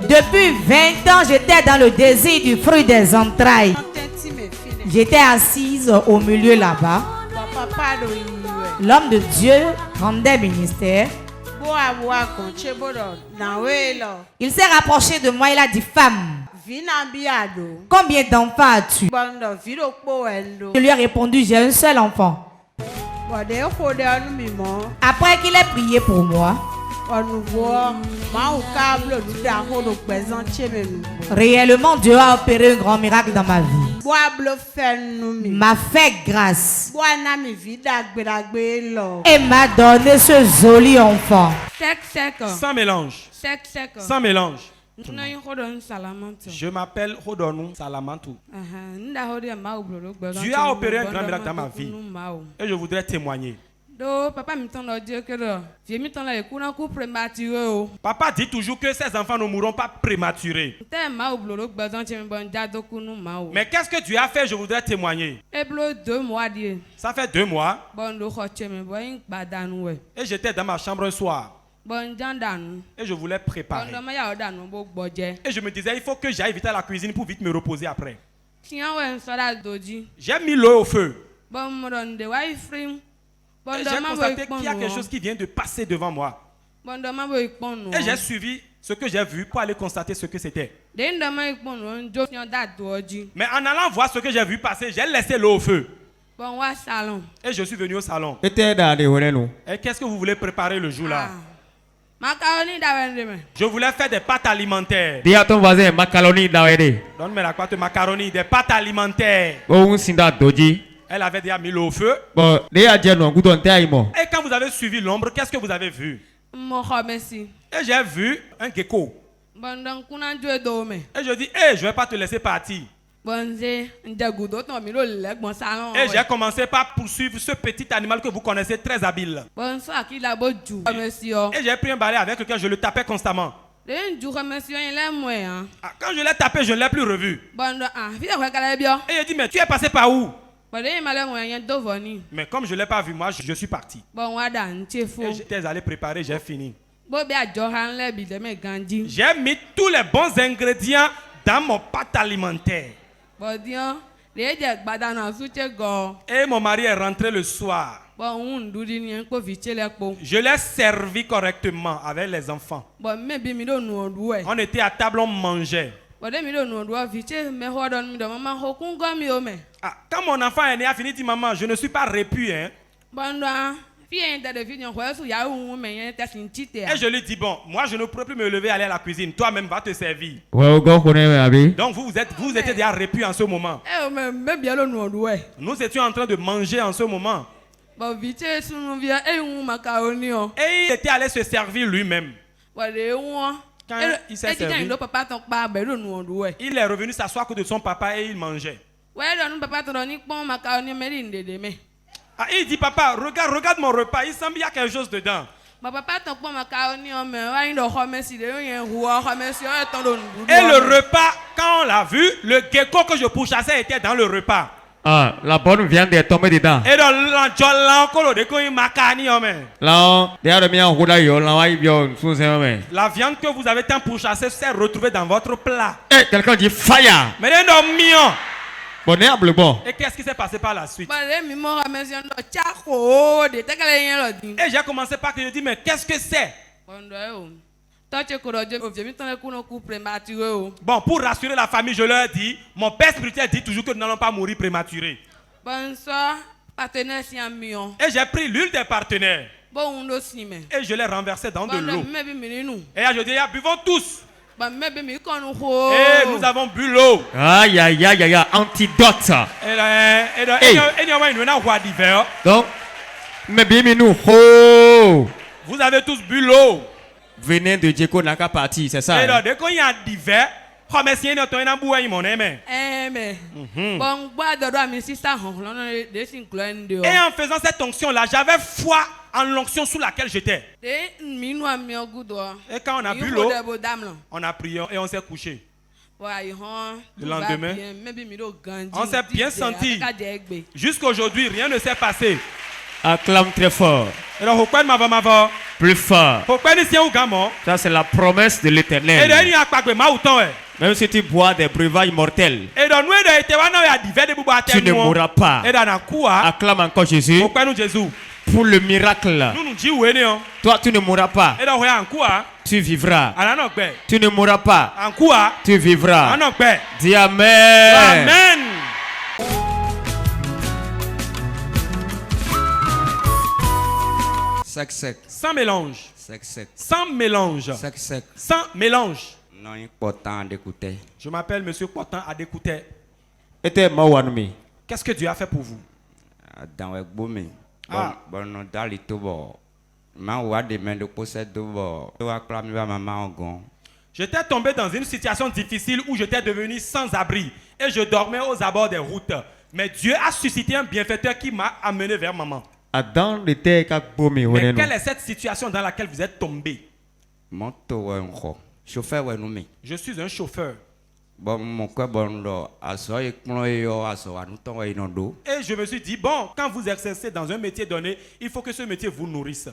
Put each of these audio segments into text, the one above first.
Depuis 20 ans, j'étais dans le désir du fruit des entrailles. J'étais assise au milieu là-bas. L'homme de Dieu rendait ministère. Il s'est rapproché de moi, il a dit: femme, combien d'enfants as-tu? Je lui ai répondu: j'ai un seul enfant. Après qu'il ait prié pour moi, réellement Dieu a opéré un grand miracle dans ma vie. M'a fait grâce et m'a donné ce joli enfant. Sans mélange. Sans mélange. Je m'appelle Hodonou Salamantou. Dieu a opéré un grand miracle dans ma vie et je voudrais témoigner. Papa dit toujours que ses enfants ne mourront pas prématurés. Mais qu'est-ce que Dieu a fait? Je voudrais témoigner. Ça fait 2 mois et j'étais dans ma chambre un soir. Et je voulais préparer. Et je me disais, il faut que j'aille vite à la cuisine pour vite me reposer après. J'ai mis l'eau au feu. Et j'ai constaté qu'il y a quelque chose qui vient de passer devant moi. Et j'ai suivi ce que j'ai vu pour aller constater ce que c'était. Mais en allant voir ce que j'ai vu passer, j'ai laissé l'eau au feu. Et je suis venu au salon. Et qu'est-ce que vous voulez préparer le jour-là? Je voulais faire des pâtes alimentaires. Dis à ton voisin, macaroni d'Awede. Donne-moi la pâte macaroni, des pâtes alimentaires. Elle avait déjà mis l'eau au feu. Et quand vous avez suivi l'ombre, qu'est-ce que vous avez vu? Et j'ai vu un gecko. Et je dis, je ne vais pas te laisser partir. Et j'ai commencé par poursuivre ce petit animal que vous connaissez très habile. Et j'ai pris un balai avec lequel je le tapais constamment. Quand je l'ai tapé, je ne l'ai plus revu. Et il dit, mais tu es passé par où? Mais comme je ne l'ai pas vu, moi, je suis parti. Et j'étais allé préparer, j'ai fini. J'ai mis tous les bons ingrédients dans mon pâte alimentaire. Et mon mari est rentré le soir. Je l'ai servi correctement avec les enfants. On était à table, on mangeait. Quand mon enfant est né, a fini de dire, maman, je ne suis pas répu. Et je lui dis, bon, moi je ne pourrais plus me lever et aller à la cuisine. Toi-même va te servir. Donc vous étiez déjà répu en ce moment. Nous étions en train de manger en ce moment. Et il était allé se servir lui-même. Quand il s'est servi, il est revenu s'asseoir à côté de son papa et il mangeait. Il dit, papa, regarde mon repas, il semble qu'il y a quelque chose dedans. Et le repas, quand on l'a vu, le gecko que je pourchassais était dans le repas. Ah, la bonne viande est tombée dedans. Et dans la viande que vous avez tant pourchassée s'est retrouvée dans votre plat. Et quelqu'un dit fire. Mais et qu'est-ce qui s'est passé par la suite? Et j'ai commencé par que je dis, mais qu'est-ce que c'est? Bon, pour rassurer la famille, je leur dis, mon père spirituel dit toujours que nous n'allons pas mourir prématurés. Et j'ai pris l'huile des partenaires. Et je l'ai renversée dans de l'eau. Et là, je dis, buvons tous. Et nous avons bu l'eau. Aïe, aïe, aïe, aïe, antidote. Donc, vous avez tous bu l'eau. Venez de Djeko Naka parti, c'est ça? Et donc, dès qu'il y a divers, et en faisant cette onction-là, j'avais foi en l'onction sous laquelle j'étais. Et quand on a bu l'eau, on a prié et on s'est couché. Le lendemain, on s'est bien senti. Jusqu'à aujourd'hui, rien ne s'est passé. Acclame très fort. Plus fort. Ça, c'est la promesse de l'Éternel. Même si tu bois des breuvages mortels, tu ne mourras pas. Acclame encore Jésus pour le miracle. Toi, tu ne mourras pas. Tu vivras. Tu ne mourras pas. Tu vivras. Dis Amen. Amen. Sec, sec. Sans mélange. Sec, sec. Sans mélange. Sec, sec. Sans mélange. Non, important d'écouter. Je m'appelle Monsieur Portant Adécouté. Qu'est-ce que Dieu a fait pour vous? Dans le boumi. Ah. Bon, dans les tours. J'étais tombé dans une situation difficile où j'étais devenu sans abri et je dormais aux abords des routes. Mais Dieu a suscité un bienfaiteur qui m'a amené vers maman. Mais quelle est cette situation dans laquelle vous êtes tombé? Je suis un chauffeur. Et je me suis dit, bon, quand vous exercez dans un métier donné, il faut que ce métier vous nourrisse.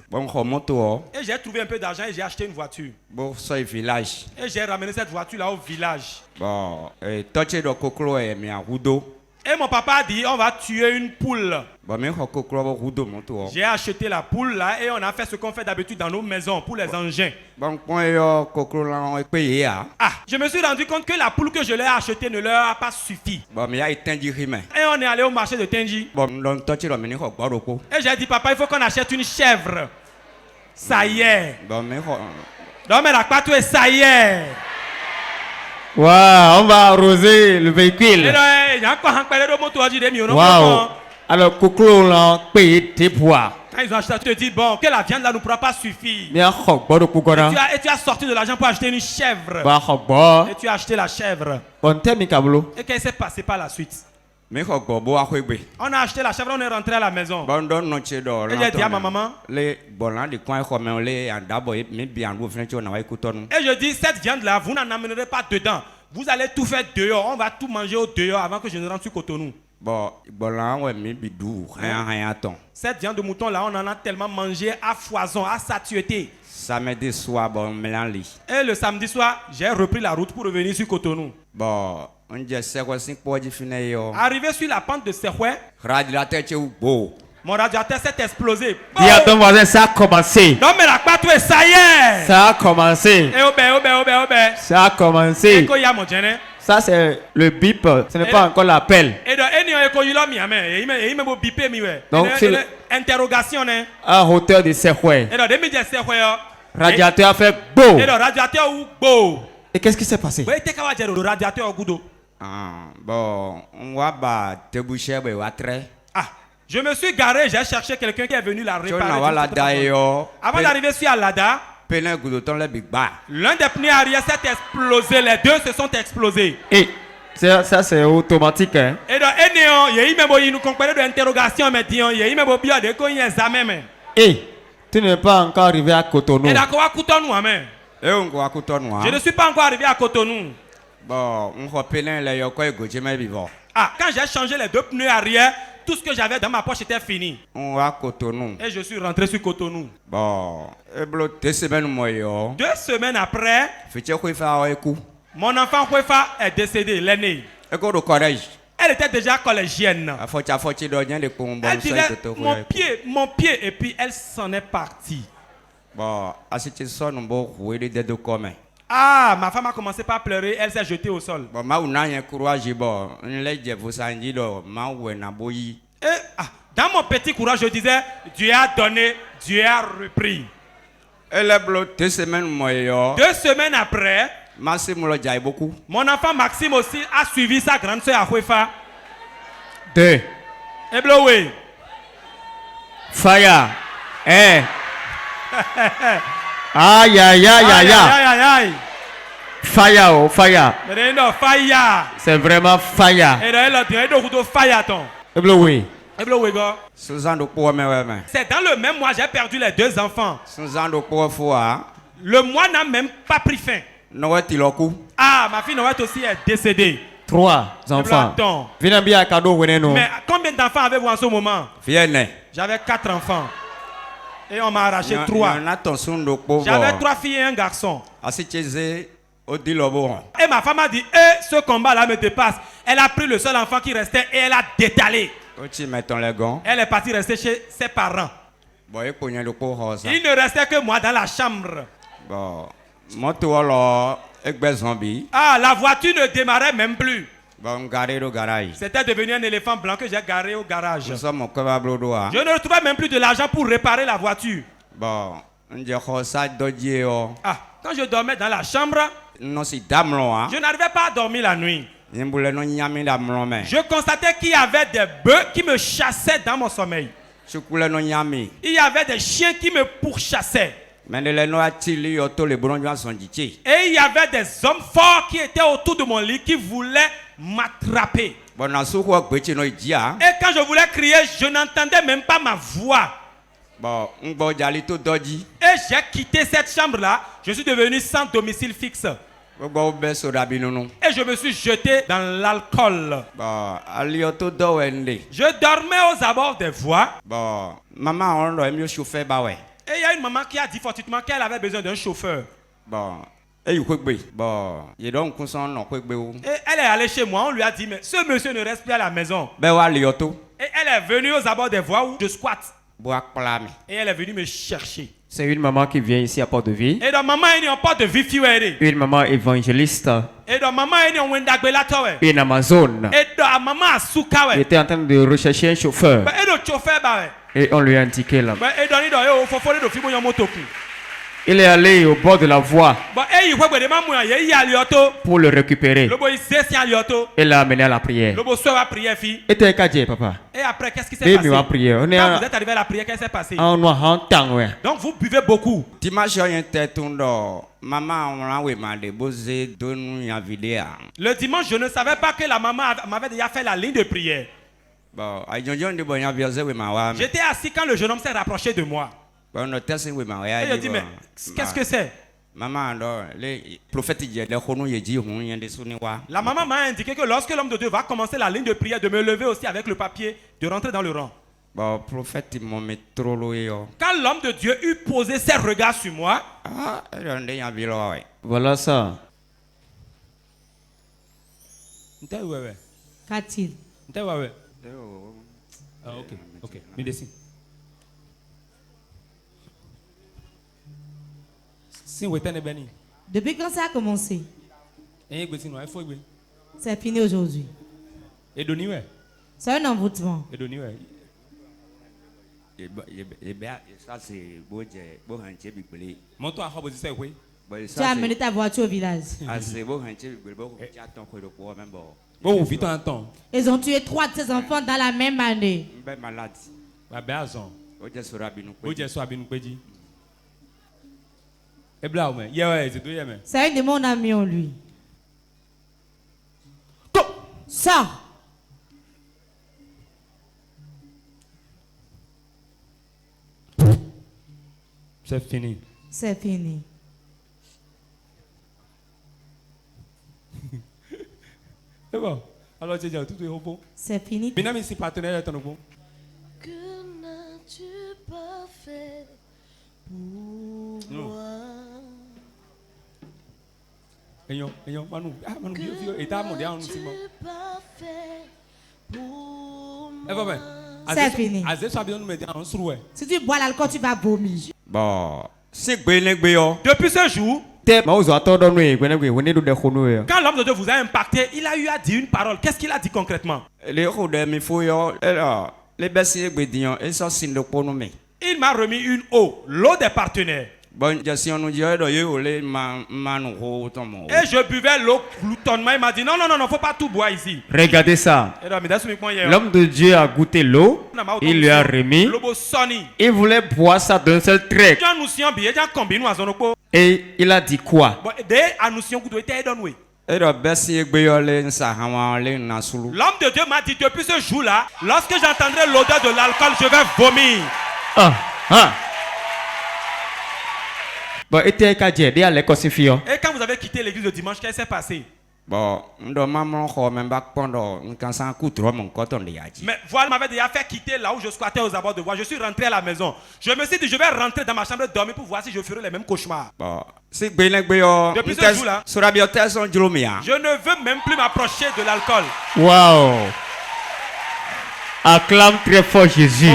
Et j'ai trouvé un peu d'argent et j'ai acheté une voiture. Et j'ai ramené cette voiture-là au village. Et mon papa a dit, on va tuer une poule. J'ai acheté la poule là et on a fait ce qu'on fait d'habitude dans nos maisons pour les engins. Ah, je me suis rendu compte que la poule que je leur ai achetée ne leur a pas suffi. Et on est allé au marché de Tenji. Et j'ai dit, papa, il faut qu'on achète une chèvre. Ça y est. Donc, mais la pâte, ça y est. Wow, on va arroser le véhicule. Wow. Alors, coucou, là, paye tes poids. Quand ils ont acheté, tu te dis, bon, que la viande là ne pourra pas suffire. Et tu as sorti de l'argent pour acheter une chèvre. Et tu as acheté la chèvre. Et qu'est-ce qui s'est passé par la suite? On a acheté la chèvre, on est rentré à la maison. Et j'ai dit à ma maman. Et je dis, cette viande là, vous n'en amènerez pas dedans. Vous allez tout faire dehors. On va tout manger au dehors avant que je ne rentre sur Cotonou. Cette viande de mouton là, on en a tellement mangé à foison, à satiété. Samedi soir, et le samedi soir, j'ai repris la route pour revenir sur Cotonou. Arrivé sur la pente de Sehoué, mon radiateur s'est explosé. Dis à ton voisin, ça a commencé. Non mais la pâte, ça y est. Ça a commencé. Ça a commencé. Ça c'est le bip, ce n'est pas encore l'appel. Donc c'est l'interrogation. À hauteur de Sehoué. Radiateur a fait beau. Et qu'est-ce qui s'est passé? Je me suis garé, j'ai cherché quelqu'un qui est venu la réparer. Avant d'arriver sur Alada, l'un des pneus arrière s'est explosé, les deux se sont explosés. Et ça c'est automatique, hein? Et donc, il nous comprenait de l'interrogation, mais il y a eu un examen. Et tu n'es pas encore arrivé à Cotonou. Et d'accord, à Cotonou, amen. Je ne suis pas encore arrivé à Cotonou. Ah, quand j'ai changé les deux pneus arrière, tout ce que j'avais dans ma poche était fini. Et je suis rentré sur Cotonou. 2 semaines après, mon enfant Kwefa est décédé, l'aîné. Elle était déjà collégienne. Elle disait mon pied, et puis elle s'en est partie. Ah, ma femme a commencé par pleurer, elle s'est jetée au sol. Et, dans mon petit courage, je disais, Dieu a donné, Dieu a repris. 2 semaines après, mon enfant Maxime aussi a suivi sa grande soeur à Kwefa. 2. Et blowé. Fire. Eh. Aïe aïe aïe aïe aïe. Fire, oh, fire. C'est vraiment fire. Et blowé. C'est dans le même mois, j'ai perdu les 2 enfants. Le mois n'a même pas pris fin. Ah, ma fille Noël aussi est décédée. 3 enfants. Mais combien d'enfants avez-vous en ce moment? J'avais 4 enfants. Et on m'a arraché 3. J'avais 3 filles et un garçon. Et ma femme a dit, ce combat-là me dépasse. Elle a pris le seul enfant qui restait et elle a détalé. Elle est partie rester chez ses parents. Il ne restait que moi dans la chambre. Ah, la voiture ne démarrait même plus. C'était devenu un éléphant blanc que j'ai garé au garage. Je ne retrouvais même plus de l'argent pour réparer la voiture. Ah, quand je dormais dans la chambre, je n'arrivais pas à dormir la nuit. Je constatais qu'il y avait des bœufs qui me chassaient dans mon sommeil. Il y avait des chiens qui me pourchassaient. Et il y avait des hommes forts qui étaient autour de mon lit qui voulaient m'attraper. Et quand je voulais crier, je n'entendais même pas ma voix. Et j'ai quitté cette chambre-là. Je suis devenu sans domicile fixe. Et je me suis jeté dans l'alcool. Je dormais aux abords des voies. Et il y a une maman qui a dit fortuitement qu'elle avait besoin d'un chauffeur. Et elle est allée chez moi, on lui a dit, mais ce monsieur ne reste plus à la maison. Et elle est venue aux abords des voies où je squatte. Et elle est venue me chercher. C'est une maman qui vient ici à Port-de-Vie. Et donc maman est en Port-de-Vie. Une maman évangéliste. Et donc maman est en Wendagbela. Une Amazone. Et donc maman a Soukawe. Il était en train de rechercher un chauffeur. Et le chauffeur et on lui a indiqué là. Et donc il est allé au bord de la voie pour le récupérer. Il l'a amené à la prière. Et tu es cadre, papa. Et après, qu'est-ce qui s'est passé? Quand vous êtes arrivé à la prière, qu'est-ce qui s'est passé? Donc vous buvez beaucoup. Le dimanche, je ne savais pas que la maman m'avait déjà fait la ligne de prière. J'étais assis quand le jeune homme s'est rapproché de moi. Et il a dit, mais qu'est-ce que c'est? La maman m'a indiqué que lorsque l'homme de Dieu va commencer la ligne de prière, de me lever aussi avec le papier, de rentrer dans le rang. Quand l'homme de Dieu eut posé ses regards sur moi, voilà ça. Qu'a-t-il? Ah, ok, mais descends. Depuis quand ça a commencé? C'est fini aujourd'hui. C'est un envoûtement. Tu as amené ta voiture au village. Ils ont tué 3 de ses enfants dans la même année. C'est un démon a mis en lui. Ça. C'est fini. C'est fini. C'est bon. Alors, tu dis tout est au bon. C'est fini. Maintenant, ici, partenaire est en bon. Que n'as-tu pas fait pour moi? C'est fini. Si tu bois l'alcool, tu vas vomir. Depuis ce jour, quand l'homme de Dieu vous a impacté, il a eu à dire une parole. Qu'est-ce qu'il a dit concrètement? Il m'a remis une eau, l'eau des partenaires. Et je buvais l'eau gloutonnement. Il m'a dit non, faut pas tout boire ici. Regardez ça. L'homme de Dieu a goûté l'eau. Il lui a remis. Il voulait boire ça d'un seul trait. Et il a dit quoi? L'homme de Dieu m'a dit depuis ce jour-là, lorsque j'entendrai l'odeur de l'alcool, je vais vomir. Et quand vous avez quitté l'église le dimanche, qu'est-ce qui s'est passé? Bon, mais voilà, m'avait déjà fait quitter là où je squattais aux abords de voie. Je suis rentré à la maison. Je me suis dit, je vais rentrer dans ma chambre dormir pour voir si je ferai les mêmes cauchemars. Bon, depuis ce jour-là, je ne veux même plus m'approcher de l'alcool. Wow. Acclame très fort Jésus.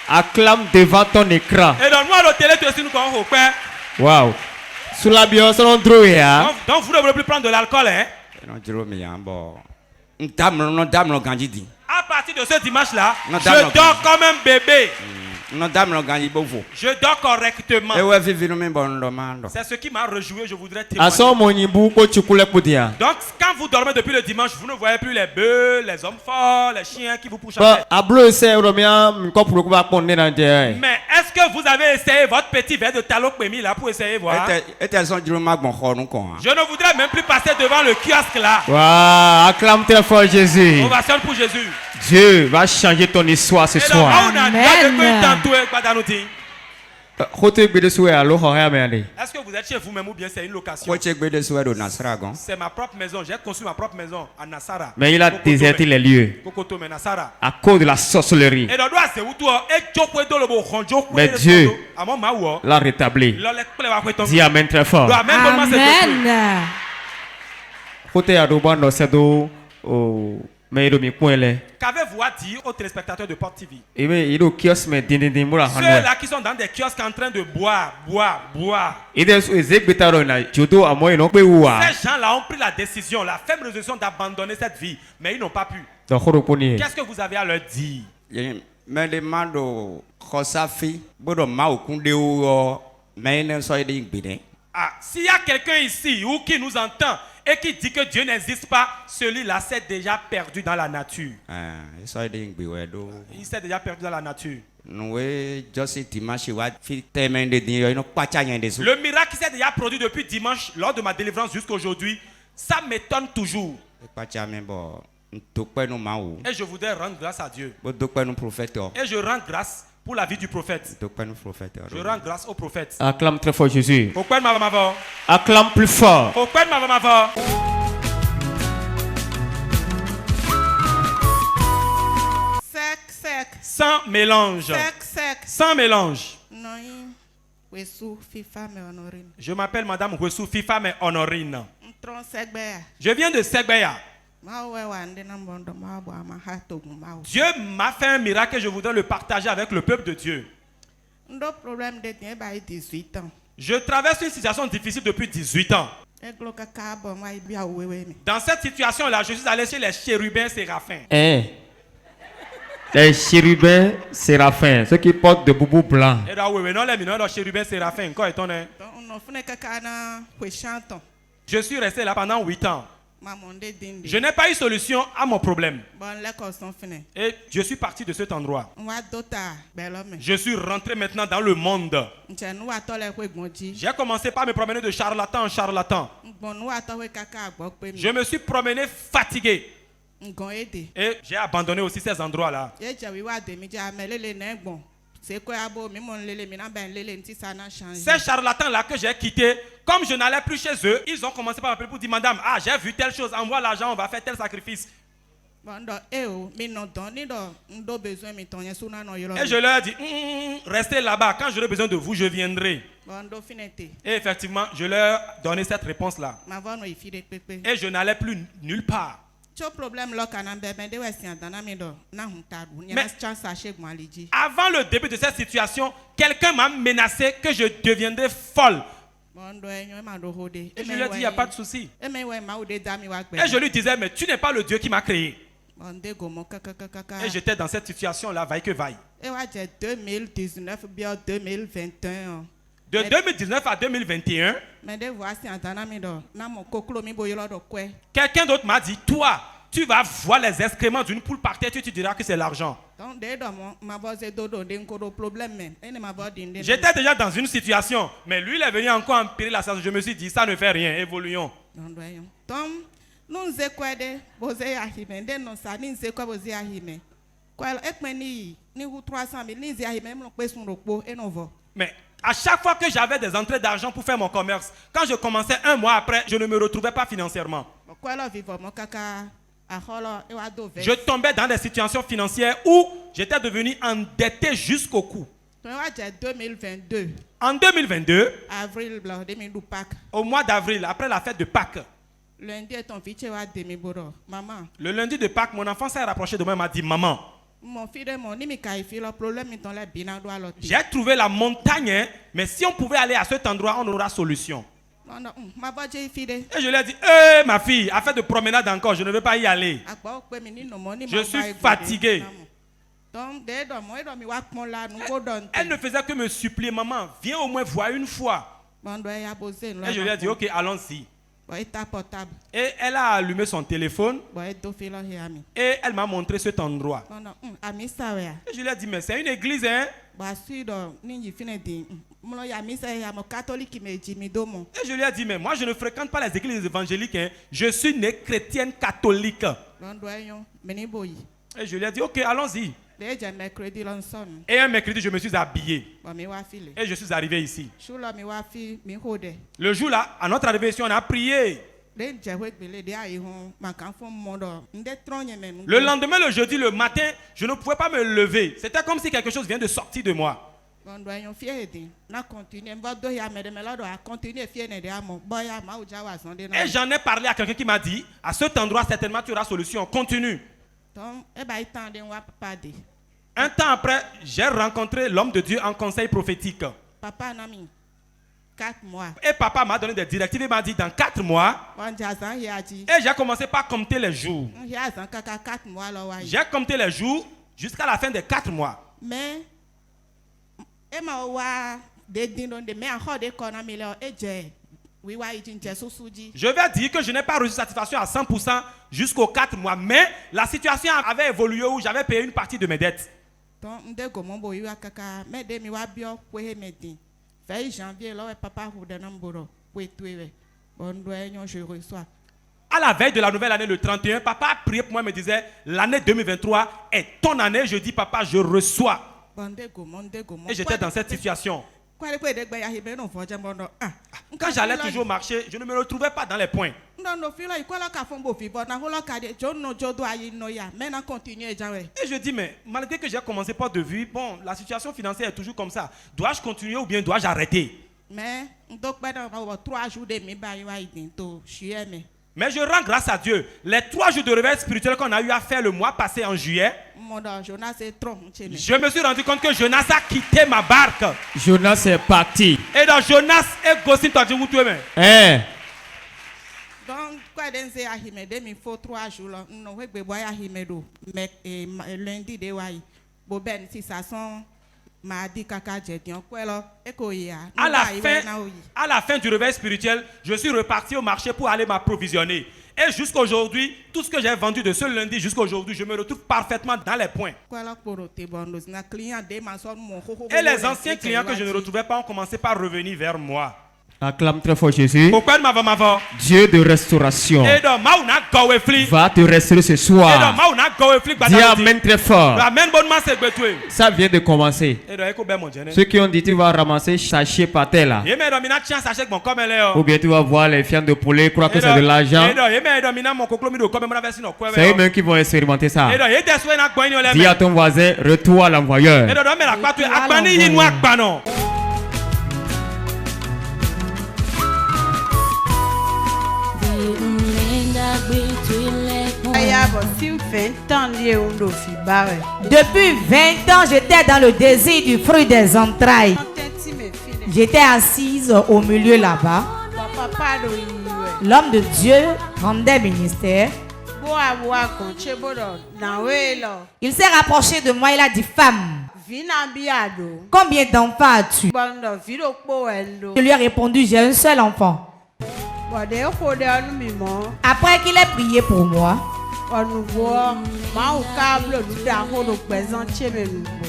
Acclame devant ton écran. Et donne-moi le télé, tu es nous qu'on repère. Wow. Sous la bio, c'est un drôle, hein. Donc vous ne voulez plus prendre de l'alcool, hein. À partir de ce dimanche-là, je dors comme un bébé. Je dors correctement. C'est ce qui m'a réjoui, je voudrais témoigner. Donc quand vous dormez depuis le dimanche, vous ne voyez plus les bœufs, les hommes forts, les chiens qui vous poussent en tête. Mais est-ce que vous avez essayé votre petit verre de talopémie là pour essayer voir? Je ne voudrais même plus passer devant le kiosque là. Wow, acclame très fort Jésus. Ovation pour Jésus. Dieu va changer ton histoire ce soir. Amen. Est-ce que vous êtes chez vous-même ou bien c'est une location? C'est ma propre maison. J'ai construit ma propre maison à Nassara. Mais il a déserté les lieux à cause de la sorcellerie. Mais Dieu l'a rétabli. Dis Amen très fort. Amen. Qu'avez-vous à dire aux téléspectateurs de Port TV? Ceux-là qui sont dans des kiosques en train de boire. Ces gens-là ont pris la décision, la ferme résolution d'abandonner cette vie, mais ils n'ont pas pu. Qu'est-ce que vous avez à leur dire? Ah, s'il y a quelqu'un ici ou qui nous entend et qui dit que Dieu n'existe pas, celui-là s'est déjà perdu dans la nature. Il s'est déjà perdu dans la nature. Le miracle qui s'est déjà produit depuis dimanche lors de ma délivrance jusqu'à aujourd'hui, ça m'étonne toujours. Et je voudrais rendre grâce à Dieu. Et je rends grâce pour la vie du prophète. Je rends grâce au prophète. Acclame très fort Jésus. Acclame plus fort. Sec. Sans mélange. Sans mélange. Je m'appelle Madame Wessou Fifa mais Honorine. Je viens de Segbeya. Dieu m'a fait un miracle et je voudrais le partager avec le peuple de Dieu. Je traverse une situation difficile depuis 18 ans. Dans cette situation-là, je suis allé chez les chérubins séraphins. Les chérubins séraphins, ceux qui portent de boubou blanc. Je suis resté là pendant 8 ans. Je n'ai pas eu solution à mon problème. Et je suis parti de cet endroit. Je suis rentré maintenant dans le monde. J'ai commencé par me promener de charlatan en charlatan. Je me suis promené fatigué. Et j'ai abandonné aussi ces endroits-là. Ces charlatans-là que j'ai quittés, comme je n'allais plus chez eux, ils ont commencé par m'appeler pour dire, madame, j'ai vu telle chose, envoie l'argent, on va faire tel sacrifice. Et je leur ai dit, restez là-bas, quand j'aurai besoin de vous, je viendrai. Et effectivement, je leur ai donné cette réponse-là. Et je n'allais plus nulle part. Mais avant le début de cette situation, quelqu'un m'a menacé que je deviendrais folle. Et je lui ai dit, il n'y a pas de souci. Et je lui disais, mais tu n'es pas le Dieu qui m'a créé. Et j'étais dans cette situation-là, vaille que vaille. De 2019 à 2021, quelqu'un d'autre m'a dit, toi, tu vas voir les excréments d'une poule par terre, tu diras que c'est l'argent. J'étais déjà dans une situation, mais lui il est venu encore empirer la situation. Je me suis dit, ça ne fait rien, évoluons. Mais À chaque fois que j'avais des entrées d'argent pour faire mon commerce, quand je commençais un mois après, je ne me retrouvais pas financièrement. Je tombais dans des situations financières où j'étais devenu endetté jusqu'au cou. En 2022, au mois d'avril, après la fête de Pâques, le lundi de Pâques, mon enfant s'est rapproché de moi et m'a dit, maman, j'ai trouvé la montagne, hein, mais si on pouvait aller à cet endroit, on aura solution. Et je lui ai dit, ma fille, afin de promenade encore, je ne veux pas y aller. Je suis fatigué. Elle ne faisait que me supplier, maman, viens au moins voir une fois. Et je lui ai dit, ok, allons-y. Et elle a allumé son téléphone et elle m'a montré cet endroit. Et je lui ai dit, mais c'est une église, hein? Et je lui ai dit, mais moi je ne fréquente pas les églises évangéliques, hein. Je suis née chrétienne catholique. Et je lui ai dit, ok, allons-y. Et un mercredi, je me suis habillé. Et je suis arrivé ici. Le jour là, à notre arrivée ici, on a prié. Le lendemain, le jeudi, le matin, je ne pouvais pas me lever. C'était comme si quelque chose vient de sortir de moi. Et j'en ai parlé à quelqu'un qui m'a dit, à cet endroit, certainement, tu auras solution. Continue. Un temps après, j'ai rencontré l'homme de Dieu en conseil prophétique. Et papa m'a donné des directives. Il m'a dit dans 4 mois. Et j'ai commencé par compter les jours. J'ai compté les jours jusqu'à la fin des 4 mois. Je vais dire que je n'ai pas reçu satisfaction à 100% jusqu'aux 4 mois. Mais la situation avait évolué où j'avais payé une partie de mes dettes. À la veille de la nouvelle année, le 31, papa a prié pour moi et me disait, l'année 2023 est ton année. Je dis, papa, je reçois. Et j'étais dans cette situation. Quand j'allais toujours marcher, je ne me retrouvais pas dans les points. Et je dis, mais malgré que j'ai commencé par de vue, bon, la situation financière est toujours comme ça. Dois-je continuer ou bien dois-je arrêter? Mais je rends grâce à Dieu. Les 3 jours de réveil spirituel qu'on a eu à faire le mois passé en juillet, je me suis rendu compte que Jonas a quitté ma barque. Jonas est parti. Et dans Jonas et Gossin, tu as dit où tu es. Donc, il faut 3 jours. Lundi, à la fin du réveil spirituel, je suis reparti au marché pour aller m'approvisionner. Et jusqu'à aujourd'hui, tout ce que j'ai vendu de ce lundi jusqu'à aujourd'hui, je me retrouve parfaitement dans les points. Et les anciens clients que je ne retrouvais pas ont commencé par revenir vers moi. Acclame très fort Jésus. Dieu de restauration va te restaurer ce soir. Dis amen très fort. Ça vient de commencer. Ceux qui ont dit tu vas ramasser sachet par terre là. Ou bien tu vas voir les fientes de poulet, croire que c'est de l'argent. C'est eux-mêmes qui vont expérimenter ça. Dis à ton voisin, retour à l'envoyeur. Depuis 20 ans, j'étais dans le désir du fruit des entrailles. J'étais assise au milieu là-bas. L'homme de Dieu rendait ministère. Il s'est rapproché de moi, il a dit, femme, combien d'enfants as-tu? Je lui ai répondu, j'ai un seul enfant. Après qu'il ait prié pour moi,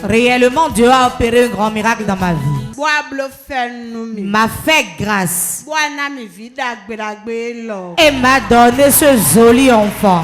réellement Dieu a opéré un grand miracle dans ma vie. M'a fait grâce et m'a donné ce joli enfant.